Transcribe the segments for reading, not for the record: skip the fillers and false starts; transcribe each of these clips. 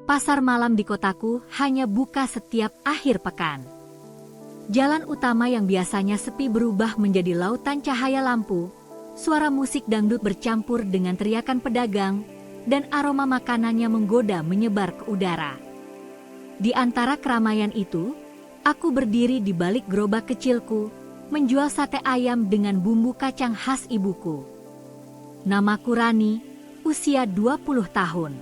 Pasar malam di kotaku hanya buka setiap akhir pekan. Jalan utama yang biasanya sepi berubah menjadi lautan cahaya lampu, suara musik dangdut bercampur dengan teriakan pedagang, dan aroma makanannya menggoda menyebar ke udara. Di antara keramaian itu, aku berdiri di balik gerobak kecilku, menjual sate ayam dengan bumbu kacang khas ibuku. Namaku Rani, usia 20 tahun.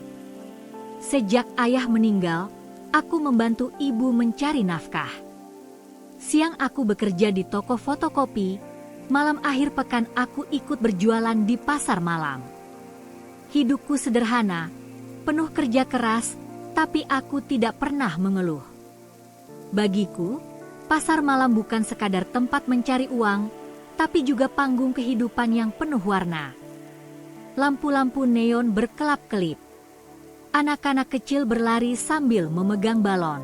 Sejak ayah meninggal, aku membantu ibu mencari nafkah. Siang aku bekerja di toko fotokopi, malam akhir pekan aku ikut berjualan di pasar malam. Hidupku sederhana, penuh kerja keras, tapi aku tidak pernah mengeluh. Bagiku, pasar malam bukan sekadar tempat mencari uang, tapi juga panggung kehidupan yang penuh warna. Lampu-lampu neon berkelap-kelip. Anak-anak kecil berlari sambil memegang balon.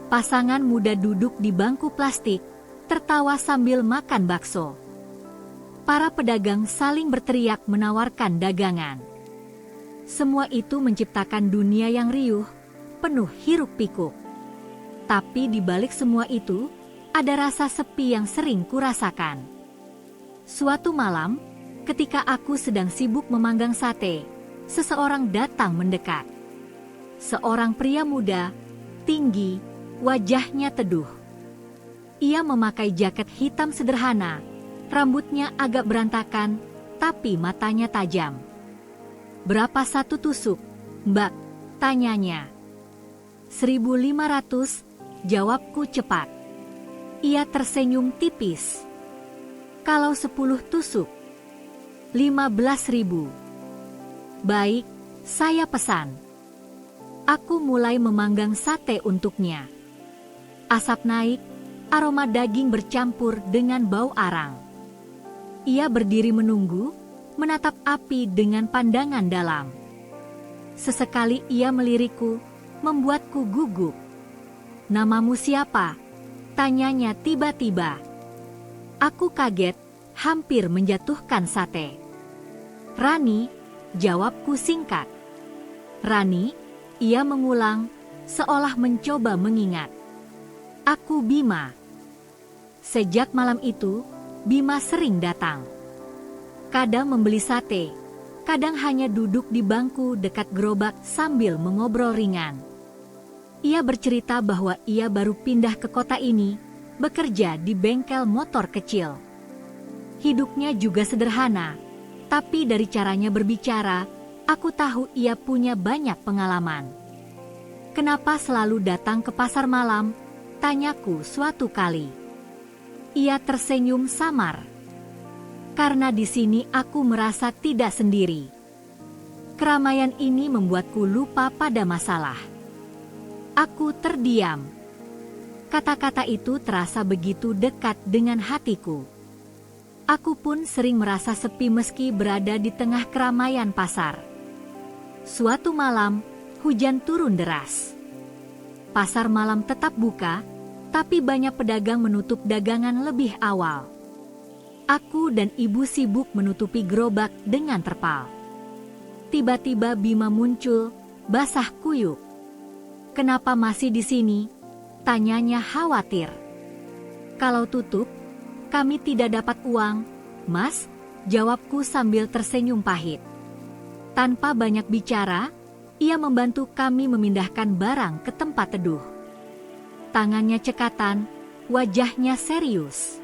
Pasangan muda duduk di bangku plastik, tertawa sambil makan bakso. Para pedagang saling berteriak menawarkan dagangan. Semua itu menciptakan dunia yang riuh, penuh hiruk-pikuk. Tapi di balik semua itu, ada rasa sepi yang sering kurasakan. Suatu malam, ketika aku sedang sibuk memanggang sate, seseorang datang mendekat. Seorang pria muda, tinggi, wajahnya teduh. Ia memakai jaket hitam sederhana, rambutnya agak berantakan, tapi matanya tajam. "Berapa satu tusuk, Mbak?" tanyanya. 1.500, jawabku cepat. Ia tersenyum tipis. "Kalau 10 tusuk?" 15.000. "Baik, saya pesan." Aku mulai memanggang sate untuknya. Asap naik, aroma daging bercampur dengan bau arang. Ia berdiri menunggu, menatap api dengan pandangan dalam. Sesekali ia melirikku, membuatku gugup. "Namamu siapa?" tanyanya tiba-tiba. Aku kaget, hampir menjatuhkan sate. "Rani," jawabku singkat. "Rani," ia mengulang, seolah mencoba mengingat. "Aku Bima." Sejak malam itu, Bima sering datang. Kadang membeli sate, kadang hanya duduk di bangku dekat gerobak sambil mengobrol ringan. Ia bercerita bahwa ia baru pindah ke kota ini, bekerja di bengkel motor kecil. Hidupnya juga sederhana, tapi dari caranya berbicara, aku tahu ia punya banyak pengalaman. "Kenapa selalu datang ke pasar malam?" tanyaku suatu kali. Ia tersenyum samar. "Karena di sini aku merasa tidak sendiri. Keramaian ini membuatku lupa pada masalah." Aku terdiam. Kata-kata itu terasa begitu dekat dengan hatiku. Aku pun sering merasa sepi meski berada di tengah keramaian pasar. Suatu malam, hujan turun deras. Pasar malam tetap buka, tapi banyak pedagang menutup dagangan lebih awal. Aku dan ibu sibuk menutupi gerobak dengan terpal. Tiba-tiba Bima muncul, basah kuyup. "Kenapa masih di sini?" tanyanya khawatir. "Kalau tutup, kami tidak dapat uang, Mas," jawabku sambil tersenyum pahit. Tanpa banyak bicara, ia membantu kami memindahkan barang ke tempat teduh. Tangannya cekatan, wajahnya serius.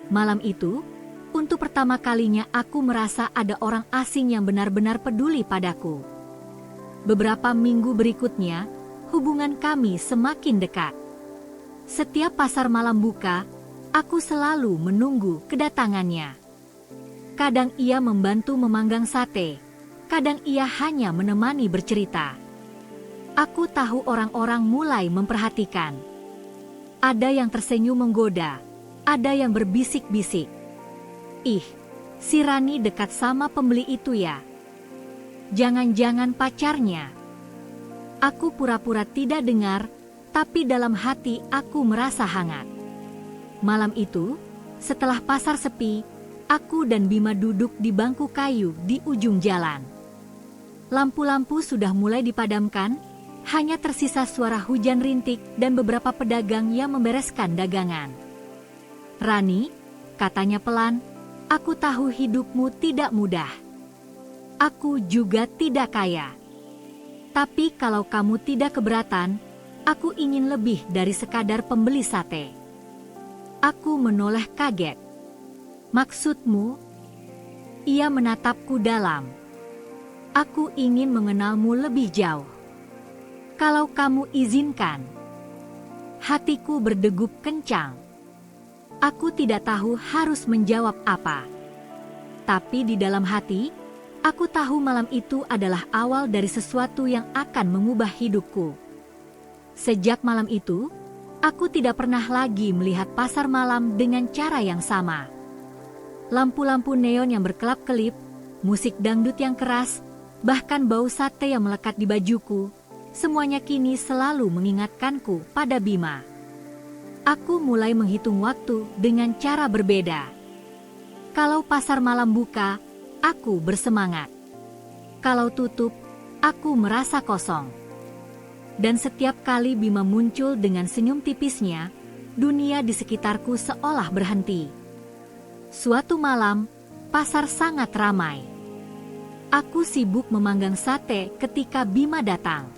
Malam itu, untuk pertama kalinya aku merasa ada orang asing yang benar-benar peduli padaku. Beberapa minggu berikutnya, hubungan kami semakin dekat. Setiap pasar malam buka, aku selalu menunggu kedatangannya. Kadang ia membantu memanggang sate, kadang ia hanya menemani bercerita. Aku tahu orang-orang mulai memperhatikan. Ada yang tersenyum menggoda, ada yang berbisik-bisik. "Ih, si Rani dekat sama pembeli itu ya? Jangan-jangan pacarnya?" Aku pura-pura tidak dengar, tapi dalam hati aku merasa hangat. Malam itu, setelah pasar sepi, aku dan Bima duduk di bangku kayu di ujung jalan. Lampu-lampu sudah mulai dipadamkan, hanya tersisa suara hujan rintik dan beberapa pedagang yang membereskan dagangan. "Rani," katanya pelan, "aku tahu hidupmu tidak mudah. Aku juga tidak kaya. Tapi kalau kamu tidak keberatan, aku ingin lebih dari sekadar pembeli sate." Aku menoleh kaget. "Maksudmu?" Ia menatapku dalam. "Aku ingin mengenalmu lebih jauh. Kalau kamu izinkan." Hatiku berdegup kencang. Aku tidak tahu harus menjawab apa. Tapi di dalam hati, aku tahu malam itu adalah awal dari sesuatu yang akan mengubah hidupku. Sejak malam itu, aku tidak pernah lagi melihat pasar malam dengan cara yang sama. Lampu-lampu neon yang berkelap-kelip, musik dangdut yang keras, bahkan bau sate yang melekat di bajuku, semuanya kini selalu mengingatkanku pada Bima. Aku mulai menghitung waktu dengan cara berbeda. Kalau pasar malam buka, aku bersemangat. Kalau tutup, aku merasa kosong. Dan setiap kali Bima muncul dengan senyum tipisnya, dunia di sekitarku seolah berhenti. Suatu malam, pasar sangat ramai. Aku sibuk memanggang sate ketika Bima datang.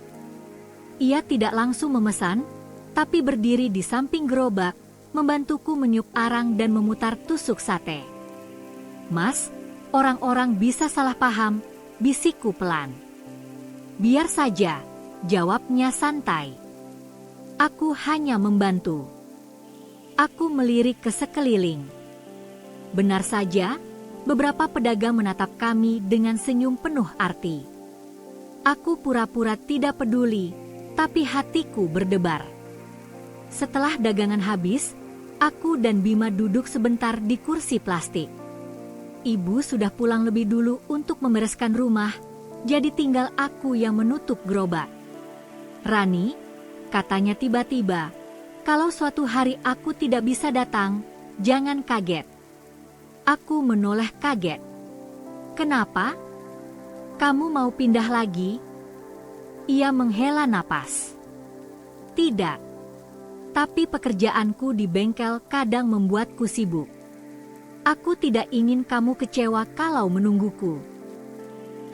Ia tidak langsung memesan, tapi berdiri di samping gerobak, membantuku meniup arang dan memutar tusuk sate. "Mas, orang-orang bisa salah paham," bisikku pelan. "Biar saja," jawabnya santai. Aku hanya membantu. Aku melirik ke sekeliling. Benar saja, beberapa pedagang menatap kami dengan senyum penuh arti. Aku pura-pura tidak peduli, tapi hatiku berdebar. Setelah dagangan habis, aku dan Bima duduk sebentar di kursi plastik. Ibu sudah pulang lebih dulu untuk membereskan rumah, jadi tinggal aku yang menutup gerobak. "Rani," katanya tiba-tiba, "kalau suatu hari aku tidak bisa datang, jangan kaget." Aku menoleh kaget. "Kenapa? Kamu mau pindah lagi?" Ia menghela napas. "Tidak. Tapi pekerjaanku di bengkel kadang membuatku sibuk. Aku tidak ingin kamu kecewa kalau menungguku."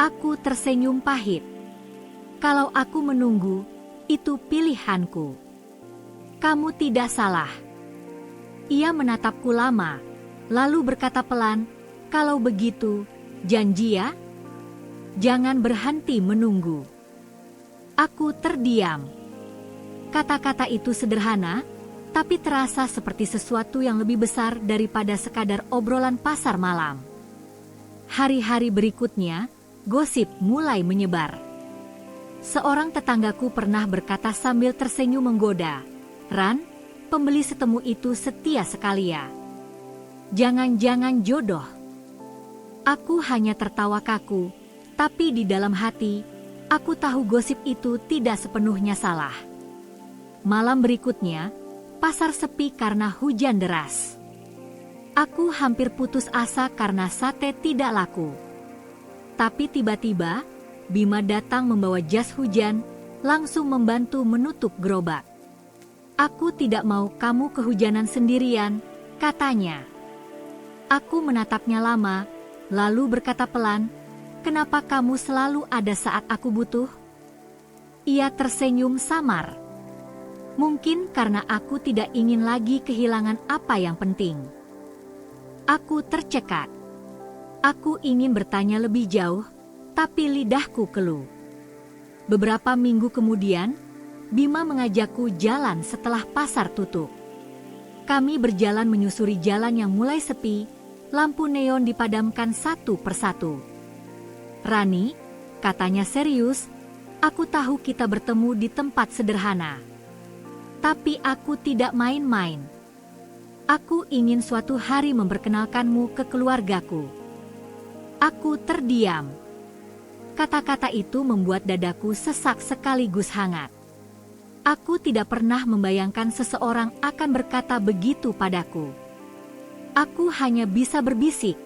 Aku tersenyum pahit. "Kalau aku menunggu, itu pilihanku." "Kamu tidak salah." Ia menatapku lama, lalu berkata pelan, "Kalau begitu, janji ya? Jangan berhenti menunggu." Aku terdiam. Kata-kata itu sederhana, tapi terasa seperti sesuatu yang lebih besar daripada sekadar obrolan pasar malam. Hari-hari berikutnya, gosip mulai menyebar. Seorang tetanggaku pernah berkata sambil tersenyum menggoda, "Ran, pembeli setemu itu setia sekali ya. Jangan-jangan jodoh." Aku hanya tertawa kaku, tapi di dalam hati, aku tahu gosip itu tidak sepenuhnya salah. Malam berikutnya, pasar sepi karena hujan deras. Aku hampir putus asa karena sate tidak laku. Tapi tiba-tiba, Bima datang membawa jas hujan, langsung membantu menutup gerobak. "Aku tidak mau kamu kehujanan sendirian," katanya. Aku menatapnya lama, lalu berkata pelan, "Kenapa kamu selalu ada saat aku butuh?" Ia tersenyum samar. "Mungkin karena aku tidak ingin lagi kehilangan apa yang penting." Aku tercekat. Aku ingin bertanya lebih jauh, tapi lidahku keluh. Beberapa minggu kemudian, Bima mengajakku jalan setelah pasar tutup. Kami berjalan menyusuri jalan yang mulai sepi, lampu neon dipadamkan satu persatu. "Rani," katanya serius, "aku tahu kita bertemu di tempat sederhana. Tapi aku tidak main-main. Aku ingin suatu hari memperkenalkanmu ke keluargaku." Aku terdiam. Kata-kata itu membuat dadaku sesak sekaligus hangat. Aku tidak pernah membayangkan seseorang akan berkata begitu padaku. Aku hanya bisa berbisik,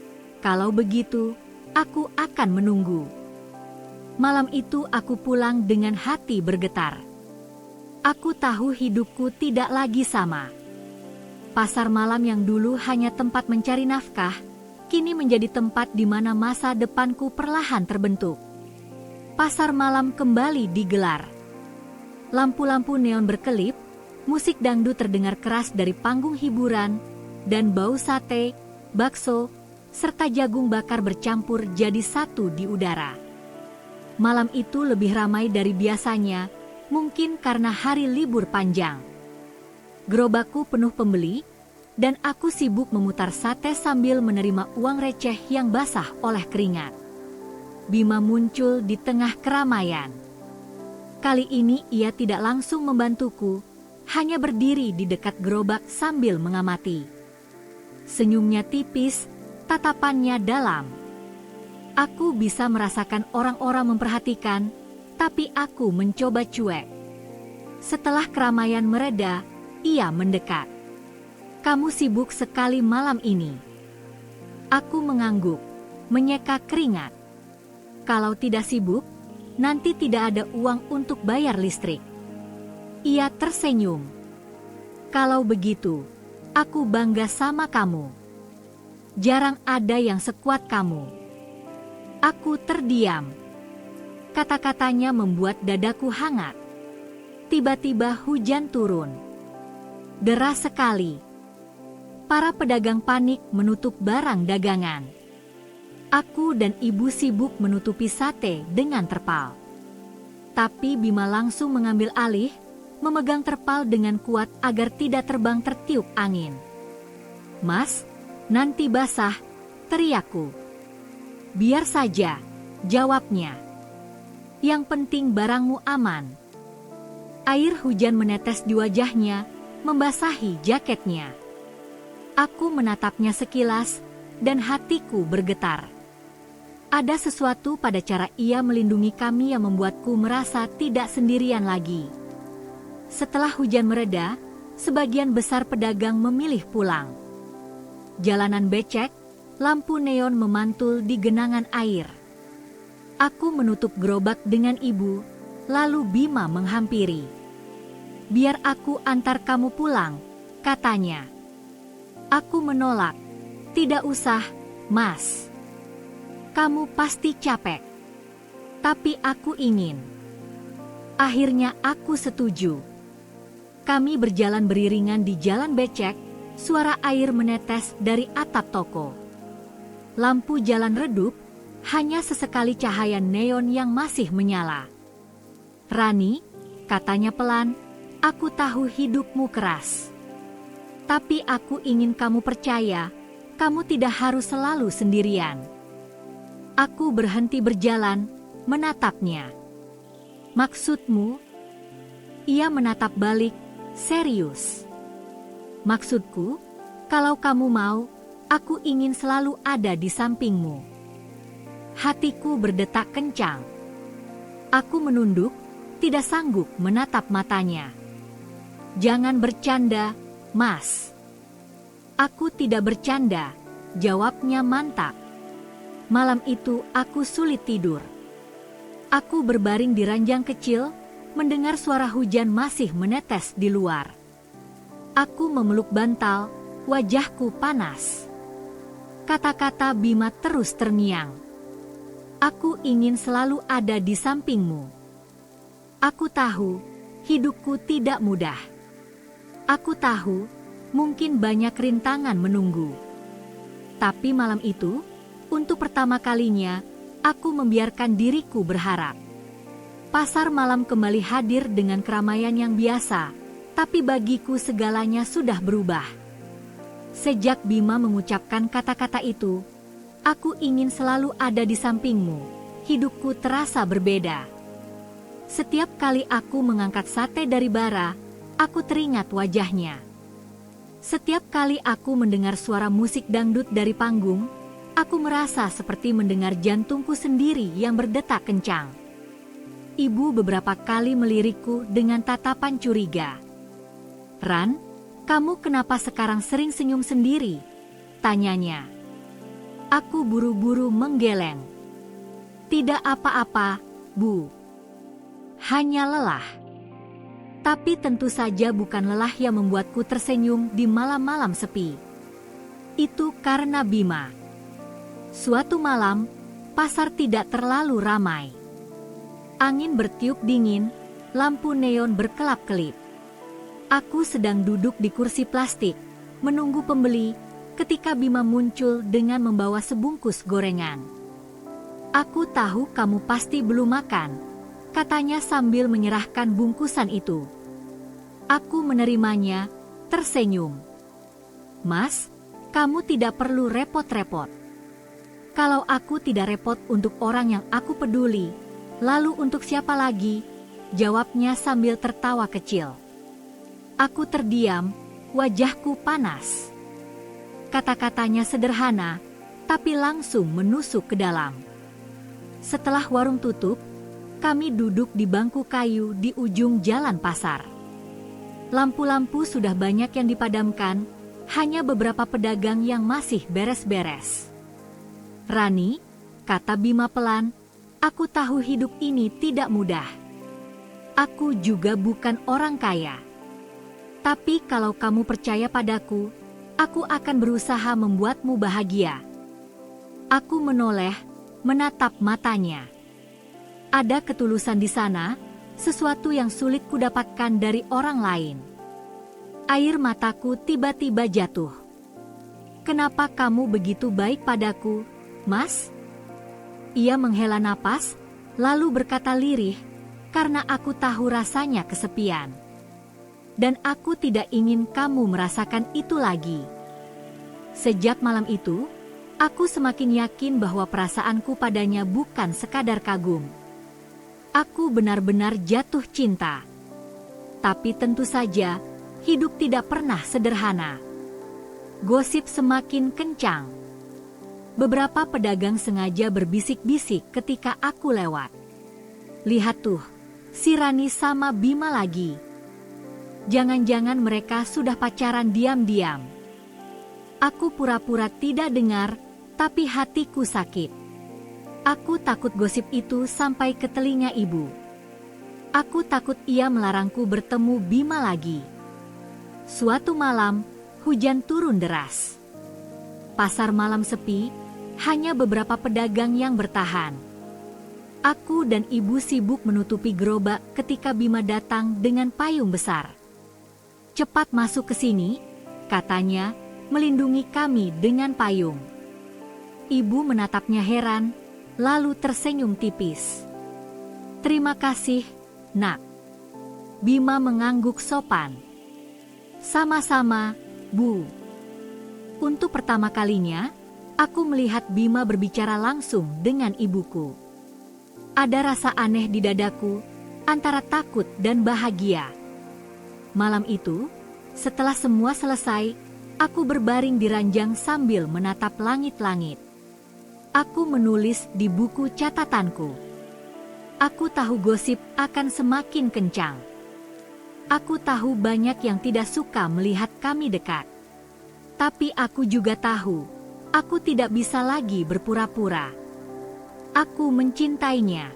"Kalau begitu, aku akan menunggu." Malam itu aku pulang dengan hati bergetar. Aku tahu hidupku tidak lagi sama. Pasar malam yang dulu hanya tempat mencari nafkah, kini menjadi tempat di mana masa depanku perlahan terbentuk. Pasar malam kembali digelar. Lampu-lampu neon berkelip, musik dangdut terdengar keras dari panggung hiburan, dan bau sate, bakso, serta jagung bakar bercampur jadi satu di udara. Malam itu lebih ramai dari biasanya, mungkin karena hari libur panjang. Gerobakku penuh pembeli, dan aku sibuk memutar sate sambil menerima uang receh yang basah oleh keringat. Bima muncul di tengah keramaian. Kali ini ia tidak langsung membantuku, hanya berdiri di dekat gerobak sambil mengamati. Senyumnya tipis, tatapannya dalam. Aku bisa merasakan orang-orang memperhatikan, tapi aku mencoba cuek. Setelah keramaian mereda, ia mendekat. "Kamu sibuk sekali malam ini." Aku mengangguk, menyeka keringat. Kalau tidak sibuk, nanti tidak ada uang untuk bayar listrik. Ia tersenyum. "Kalau begitu, aku bangga sama kamu. Jarang ada yang sekuat kamu." Aku terdiam. Kata-katanya membuat dadaku hangat. Tiba-tiba hujan turun. Deras sekali. Para pedagang panik menutup barang dagangan. Aku dan ibu sibuk menutupi sate dengan terpal. Tapi Bima langsung mengambil alih, memegang terpal dengan kuat agar tidak terbang tertiup angin. "Mas, nanti basah," teriakku. "Biar saja," jawabnya. "Yang penting barangmu aman." Air hujan menetes di wajahnya, membasahi jaketnya. Aku menatapnya sekilas, dan hatiku bergetar. Ada sesuatu pada cara ia melindungi kami yang membuatku merasa tidak sendirian lagi. Setelah hujan mereda, sebagian besar pedagang memilih pulang. Jalanan becek, lampu neon memantul di genangan air. Aku menutup gerobak dengan ibu, lalu Bima menghampiri. "Biar aku antar kamu pulang," katanya. Aku menolak. "Tidak usah, Mas. Kamu pasti capek." Tapi aku ingin. Akhirnya aku setuju. Kami berjalan beriringan di jalan becek, suara air menetes dari atap toko. Lampu jalan redup, hanya sesekali cahaya neon yang masih menyala. "Rani," katanya pelan, "aku tahu hidupmu keras. Tapi aku ingin kamu percaya, kamu tidak harus selalu sendirian." Aku berhenti berjalan, menatapnya. "Maksudmu?" Ia menatap balik, serius. "Maksudku, kalau kamu mau, aku ingin selalu ada di sampingmu." Hatiku berdetak kencang. Aku menunduk, tidak sanggup menatap matanya. "Jangan bercanda, Mas." "Aku tidak bercanda," jawabnya mantap. Malam itu aku sulit tidur. Aku berbaring di ranjang kecil, mendengar suara hujan masih menetes di luar. Aku memeluk bantal, wajahku panas. Kata-kata Bima terus terngiang. "Aku ingin selalu ada di sampingmu." Aku tahu, hidupku tidak mudah. Aku tahu, mungkin banyak rintangan menunggu. Tapi malam itu, untuk pertama kalinya, aku membiarkan diriku berharap. Pasar malam kembali hadir dengan keramaian yang biasa, tapi bagiku segalanya sudah berubah. Sejak Bima mengucapkan kata-kata itu, "Aku ingin selalu ada di sampingmu," hidupku terasa berbeda. Setiap kali aku mengangkat sate dari bara, aku teringat wajahnya. Setiap kali aku mendengar suara musik dangdut dari panggung, aku merasa seperti mendengar jantungku sendiri yang berdetak kencang. Ibu beberapa kali melirikku dengan tatapan curiga. "Ran, kamu kenapa sekarang sering senyum sendiri?" tanyanya. Aku buru-buru menggeleng. "Tidak apa-apa," Bu. Hanya lelah. Tapi tentu saja bukan lelah yang membuatku tersenyum di malam-malam sepi. Itu karena Bima. Suatu malam, pasar tidak terlalu ramai. Angin bertiup dingin, lampu neon berkelap-kelip. Aku sedang duduk di kursi plastik, menunggu pembeli, ketika Bima muncul dengan membawa sebungkus gorengan. "Aku tahu kamu pasti belum makan," katanya sambil menyerahkan bungkusan itu. Aku menerimanya, tersenyum. "Mas, kamu tidak perlu repot-repot. Kalau aku tidak repot untuk orang yang aku peduli, lalu untuk siapa lagi?" jawabnya sambil tertawa kecil. Aku terdiam, wajahku panas. Kata-katanya sederhana, tapi langsung menusuk ke dalam. Setelah warung tutup, kami duduk di bangku kayu di ujung jalan pasar. Lampu-lampu sudah banyak yang dipadamkan, hanya beberapa pedagang yang masih beres-beres. "Rani," kata Bima pelan, "aku tahu hidup ini tidak mudah. Aku juga bukan orang kaya. Tapi kalau kamu percaya padaku, aku akan berusaha membuatmu bahagia." Aku menoleh, menatap matanya. Ada ketulusan di sana, sesuatu yang sulit kudapatkan dari orang lain. Air mataku tiba-tiba jatuh. "Kenapa kamu begitu baik padaku, Mas?" Ia menghela napas, lalu berkata lirih, "Karena aku tahu rasanya kesepian. Dan aku tidak ingin kamu merasakan itu lagi." Sejak malam itu, aku semakin yakin bahwa perasaanku padanya bukan sekadar kagum. Aku benar-benar jatuh cinta. Tapi tentu saja, hidup tidak pernah sederhana. Gosip semakin kencang. Beberapa pedagang sengaja berbisik-bisik ketika aku lewat. "Lihat tuh, si Rani sama Bima lagi. Jangan-jangan mereka sudah pacaran diam-diam." Aku pura-pura tidak dengar, tapi hatiku sakit. Aku takut gosip itu sampai ke telinga ibu. Aku takut ia melarangku bertemu Bima lagi. Suatu malam, hujan turun deras. Pasar malam sepi, hanya beberapa pedagang yang bertahan. Aku dan ibu sibuk menutupi gerobak ketika Bima datang dengan payung besar. "Cepat masuk ke sini," katanya, melindungi kami dengan payung. Ibu menatapnya heran, lalu tersenyum tipis. "Terima kasih, Nak." Bima mengangguk sopan. "Sama-sama, Bu." Untuk pertama kalinya, aku melihat Bima berbicara langsung dengan ibuku. Ada rasa aneh di dadaku, antara takut dan bahagia. Malam itu, setelah semua selesai, aku berbaring di ranjang sambil menatap langit-langit. Aku menulis di buku catatanku. Aku tahu gosip akan semakin kencang. Aku tahu banyak yang tidak suka melihat kami dekat. Tapi aku juga tahu, aku tidak bisa lagi berpura-pura. Aku mencintainya.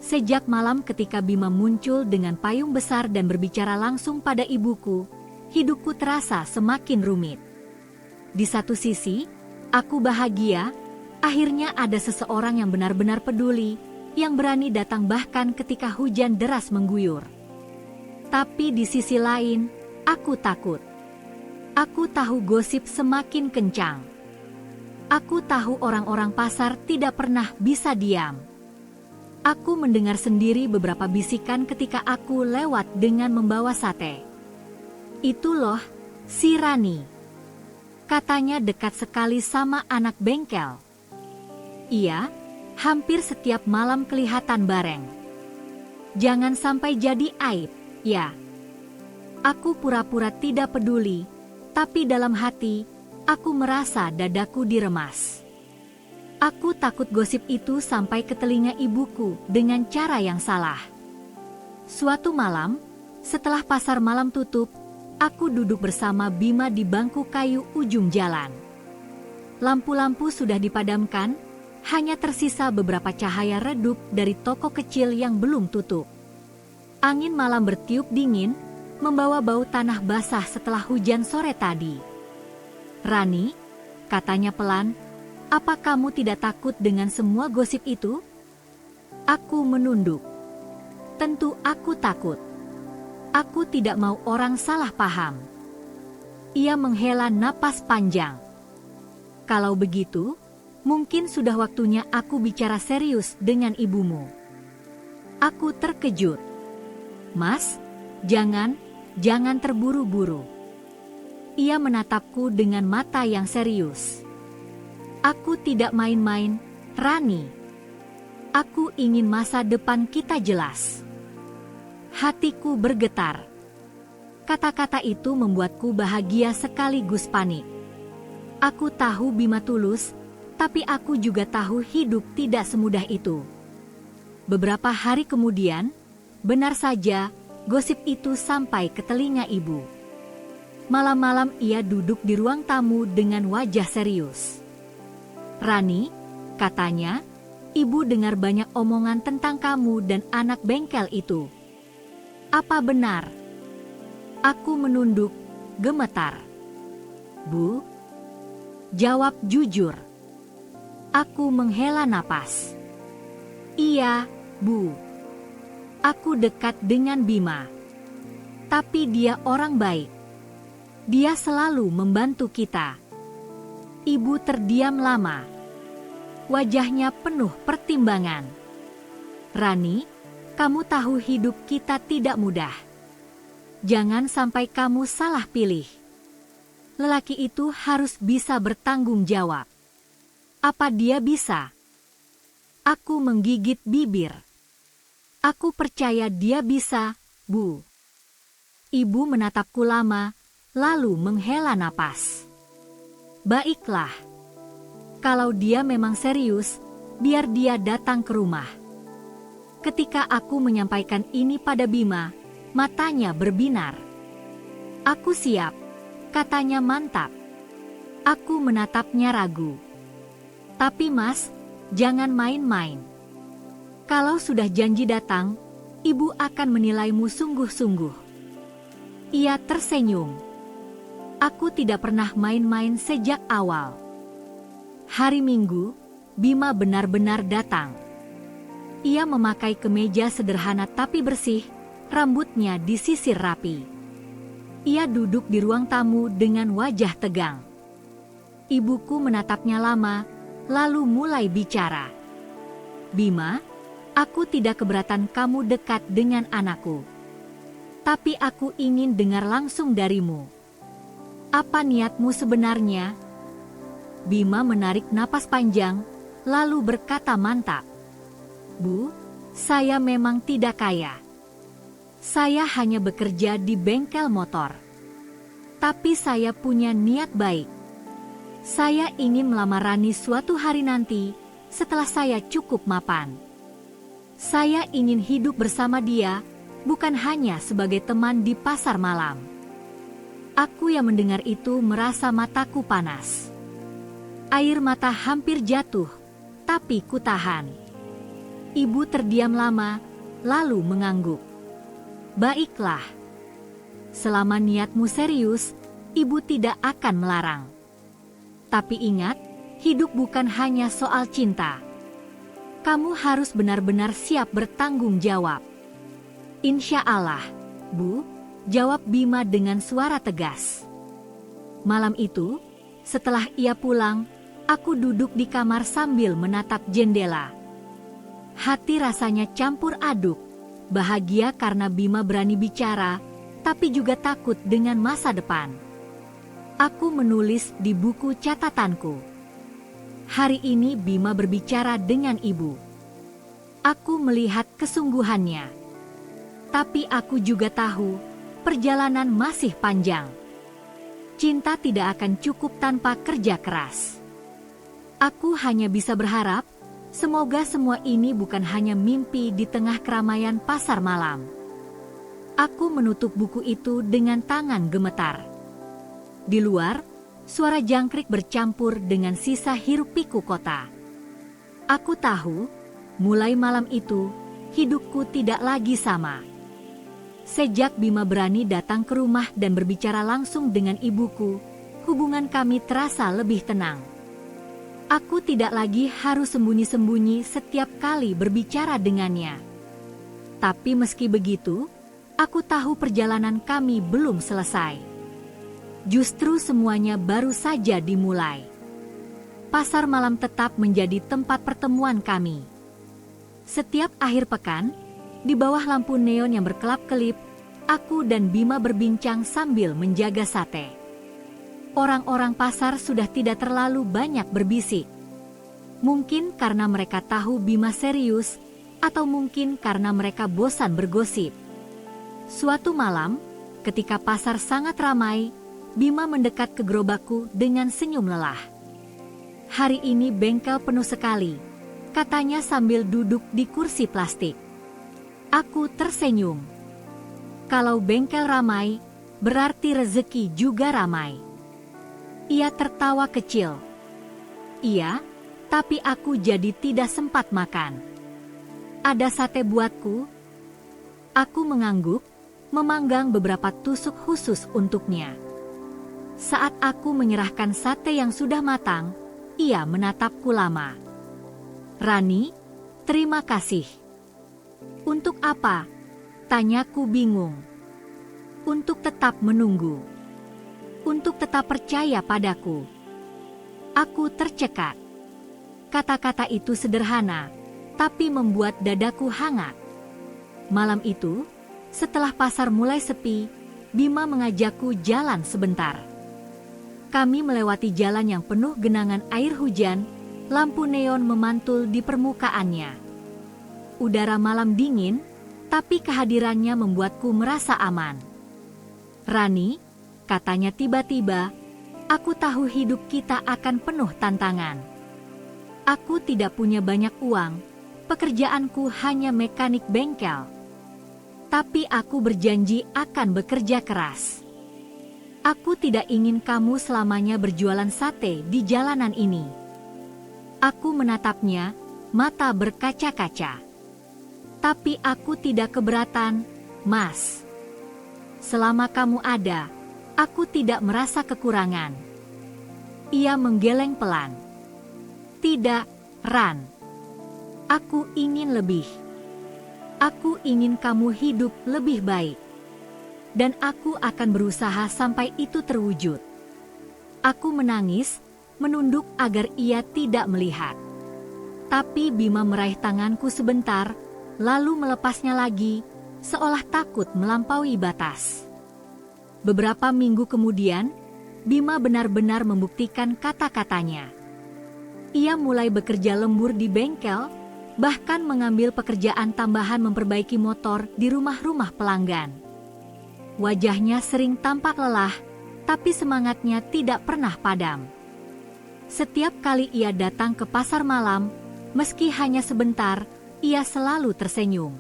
Sejak malam ketika Bima muncul dengan payung besar dan berbicara langsung pada ibuku, hidupku terasa semakin rumit. Di satu sisi, aku bahagia, akhirnya ada seseorang yang benar-benar peduli, yang berani datang bahkan ketika hujan deras mengguyur. Tapi di sisi lain, aku takut. Aku tahu gosip semakin kencang. Aku tahu orang-orang pasar tidak pernah bisa diam. Aku mendengar sendiri beberapa bisikan ketika aku lewat dengan membawa sate. "Itu loh, si Rani. Katanya dekat sekali sama anak bengkel." "Iya, hampir setiap malam kelihatan bareng. Jangan sampai jadi aib, ya." Aku pura-pura tidak peduli, tapi dalam hati, aku merasa dadaku diremas. Aku takut gosip itu sampai ke telinga ibuku dengan cara yang salah. Suatu malam, setelah pasar malam tutup, aku duduk bersama Bima di bangku kayu ujung jalan. Lampu-lampu sudah dipadamkan, Hanya tersisa beberapa cahaya redup dari toko kecil yang belum tutup. Angin malam bertiup dingin, membawa bau tanah basah setelah hujan sore tadi. "Rani," katanya pelan, "apa kamu tidak takut dengan semua gosip itu?" Aku menunduk. Tentu aku takut. Aku tidak mau orang salah paham. Ia menghela napas panjang. "Kalau begitu, mungkin sudah waktunya aku bicara serius dengan ibumu." Aku terkejut. "Mas, jangan terburu-buru." Ia menatapku dengan mata yang serius. "Aku tidak main-main, Rani. Aku ingin masa depan kita jelas." Hatiku bergetar. Kata-kata itu membuatku bahagia sekaligus panik. Aku tahu Bima tulus, tapi aku juga tahu hidup tidak semudah itu. Beberapa hari kemudian, benar saja, gosip itu sampai ke telinga ibu. Malam-malam ia duduk di ruang tamu dengan wajah serius. "Rani," katanya, "ibu dengar banyak omongan tentang kamu dan anak bengkel itu. Apa benar?" Aku menunduk, gemetar. "Bu?" Jawab jujur. Aku menghela napas. "Iya, Bu. Aku dekat dengan Bima. Tapi dia orang baik. Dia selalu membantu kita." Ibu terdiam lama. Wajahnya penuh pertimbangan. "Rani, kamu tahu hidup kita tidak mudah. Jangan sampai kamu salah pilih. Lelaki itu harus bisa bertanggung jawab." "Apa dia bisa?" Aku menggigit bibir. "Aku percaya dia bisa, Bu." Ibu menatapku lama, lalu menghela napas. "Baiklah. Kalau dia memang serius, biar dia datang ke rumah." Ketika aku menyampaikan ini pada Bima, matanya berbinar. "Aku siap," katanya mantap. Aku menatapnya ragu. "Tapi Mas, jangan main-main. Kalau sudah janji datang, ibu akan menilaimu sungguh-sungguh." Ia tersenyum. Aku tidak pernah main-main sejak awal. Hari Minggu, Bima benar-benar datang. Ia memakai kemeja sederhana tapi bersih, rambutnya disisir rapi. Ia duduk di ruang tamu dengan wajah tegang. Ibuku menatapnya lama, lalu mulai bicara. "Bima, aku tidak keberatan kamu dekat dengan anakku. Tapi aku ingin dengar langsung darimu. Apa niatmu sebenarnya?" Bima menarik napas panjang, lalu berkata mantap. "Bu, saya memang tidak kaya. Saya hanya bekerja di bengkel motor. Tapi saya punya niat baik. Saya ingin melamar Rani suatu hari nanti, setelah saya cukup mapan. Saya ingin hidup bersama dia, bukan hanya sebagai teman di pasar malam." Aku yang mendengar itu merasa mataku panas. Air mata hampir jatuh, tapi kutahan. Ibu terdiam lama, lalu mengangguk. "Baiklah. Selama niatmu serius, ibu tidak akan melarang. Tapi ingat, hidup bukan hanya soal cinta. Kamu harus benar-benar siap bertanggung jawab." "Insya Allah, Bu," jawab Bima dengan suara tegas. Malam itu, setelah ia pulang, aku duduk di kamar sambil menatap jendela. Hati rasanya campur aduk, bahagia karena Bima berani bicara, tapi juga takut dengan masa depan. Aku menulis di buku catatanku. Hari ini Bima berbicara dengan ibu. Aku melihat kesungguhannya. Tapi aku juga tahu, perjalanan masih panjang. Cinta tidak akan cukup tanpa kerja keras. Aku hanya bisa berharap, semoga semua ini bukan hanya mimpi di tengah keramaian pasar malam. Aku menutup buku itu dengan tangan gemetar. Di luar, suara jangkrik bercampur dengan sisa hiruk-pikuk kota. Aku tahu, mulai malam itu, hidupku tidak lagi sama. Sejak Bima berani datang ke rumah dan berbicara langsung dengan ibuku, hubungan kami terasa lebih tenang. Aku tidak lagi harus sembunyi-sembunyi setiap kali berbicara dengannya. Tapi meski begitu, aku tahu perjalanan kami belum selesai. Justru semuanya baru saja dimulai. Pasar malam tetap menjadi tempat pertemuan kami. Setiap akhir pekan, di bawah lampu neon yang berkelap-kelip, aku dan Bima berbincang sambil menjaga sate. Orang-orang pasar sudah tidak terlalu banyak berbisik. Mungkin karena mereka tahu Bima serius, atau mungkin karena mereka bosan bergosip. Suatu malam, ketika pasar sangat ramai, Bima mendekat ke gerobakku dengan senyum lelah. "Hari ini bengkel penuh sekali," katanya sambil duduk di kursi plastik. Aku tersenyum. Kalau bengkel ramai, berarti rezeki juga ramai. Ia tertawa kecil. "Iya, tapi aku jadi tidak sempat makan. Ada sate buatku?" Aku mengangguk, memanggang beberapa tusuk khusus untuknya. Saat aku menyerahkan sate yang sudah matang, ia menatapku lama. "Rani, terima kasih." "Untuk apa?" tanyaku bingung. "Untuk tetap menunggu. Untuk tetap percaya padaku." Aku tercekat. Kata-kata itu sederhana, tapi membuat dadaku hangat. Malam itu, setelah pasar mulai sepi, Bima mengajakku jalan sebentar. Kami melewati jalan yang penuh genangan air hujan, lampu neon memantul di permukaannya. Udara malam dingin, tapi kehadirannya membuatku merasa aman. "Rani," katanya tiba-tiba, "aku tahu hidup kita akan penuh tantangan. Aku tidak punya banyak uang, pekerjaanku hanya mekanik bengkel. Tapi aku berjanji akan bekerja keras. Aku tidak ingin kamu selamanya berjualan sate di jalanan ini." Aku menatapnya, mata berkaca-kaca. "Tapi aku tidak keberatan, Mas. Selama kamu ada, aku tidak merasa kekurangan." Ia menggeleng pelan. "Tidak, Ran. Aku ingin lebih. Aku ingin kamu hidup lebih baik. Dan aku akan berusaha sampai itu terwujud." Aku menangis, menunduk agar ia tidak melihat. Tapi Bima meraih tanganku sebentar, lalu melepasnya lagi, seolah takut melampaui batas. Beberapa minggu kemudian, Bima benar-benar membuktikan kata-katanya. Ia mulai bekerja lembur di bengkel, bahkan mengambil pekerjaan tambahan memperbaiki motor di rumah-rumah pelanggan. Wajahnya sering tampak lelah, tapi semangatnya tidak pernah padam. Setiap kali ia datang ke pasar malam, meski hanya sebentar, ia selalu tersenyum.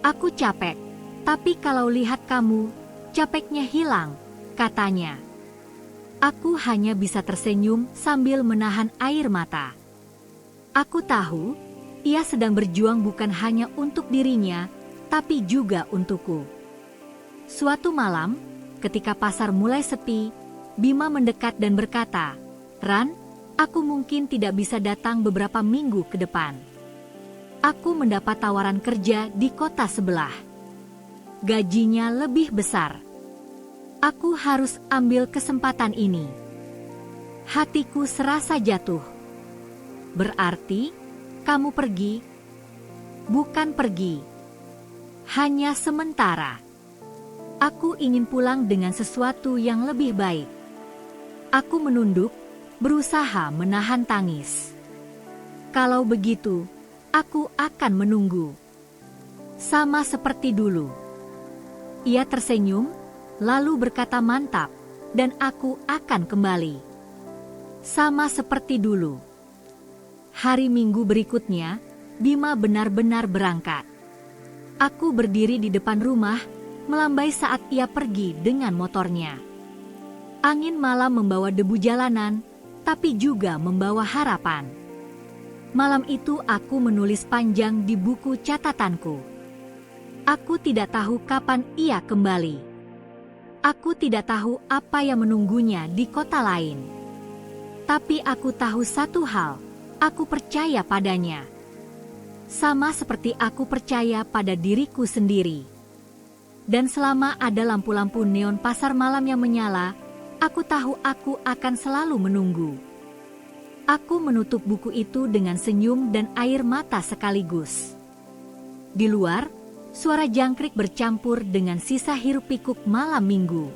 "Aku capek, tapi kalau lihat kamu, capeknya hilang," katanya. Aku hanya bisa tersenyum sambil menahan air mata. Aku tahu, ia sedang berjuang bukan hanya untuk dirinya, tapi juga untukku. Suatu malam, ketika pasar mulai sepi, Bima mendekat dan berkata, "Ran, aku mungkin tidak bisa datang beberapa minggu ke depan. Aku mendapat tawaran kerja di kota sebelah. Gajinya lebih besar. Aku harus ambil kesempatan ini." Hatiku serasa jatuh. "Berarti, kamu pergi?" "Bukan pergi. Hanya sementara. Aku ingin pulang dengan sesuatu yang lebih baik." Aku menunduk, berusaha menahan tangis. "Kalau begitu, aku akan menunggu. Sama seperti dulu." Ia tersenyum, lalu berkata mantap, "Dan aku akan kembali. Sama seperti dulu." Hari Minggu berikutnya, Bima benar-benar berangkat. Aku berdiri di depan rumah, melambai saat ia pergi dengan motornya. Angin malam membawa debu jalanan, tapi juga membawa harapan. Malam itu aku menulis panjang di buku catatanku. Aku tidak tahu kapan ia kembali. Aku tidak tahu apa yang menunggunya di kota lain. Tapi aku tahu satu hal, aku percaya padanya. Sama seperti aku percaya pada diriku sendiri. Dan selama ada lampu-lampu neon pasar malam yang menyala, aku tahu aku akan selalu menunggu. Aku menutup buku itu dengan senyum dan air mata sekaligus. Di luar, suara jangkrik bercampur dengan sisa hiruk-pikuk malam minggu.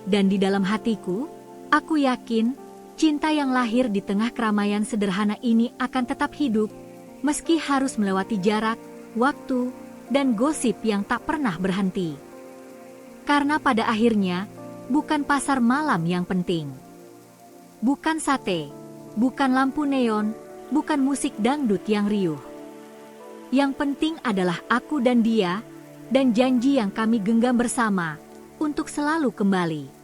Dan di dalam hatiku, aku yakin cinta yang lahir di tengah keramaian sederhana ini akan tetap hidup, meski harus melewati jarak, waktu, dan gosip yang tak pernah berhenti. Karena pada akhirnya, bukan pasar malam yang penting. Bukan sate, bukan lampu neon, bukan musik dangdut yang riuh. Yang penting adalah aku dan dia, dan janji yang kami genggam bersama, untuk selalu kembali.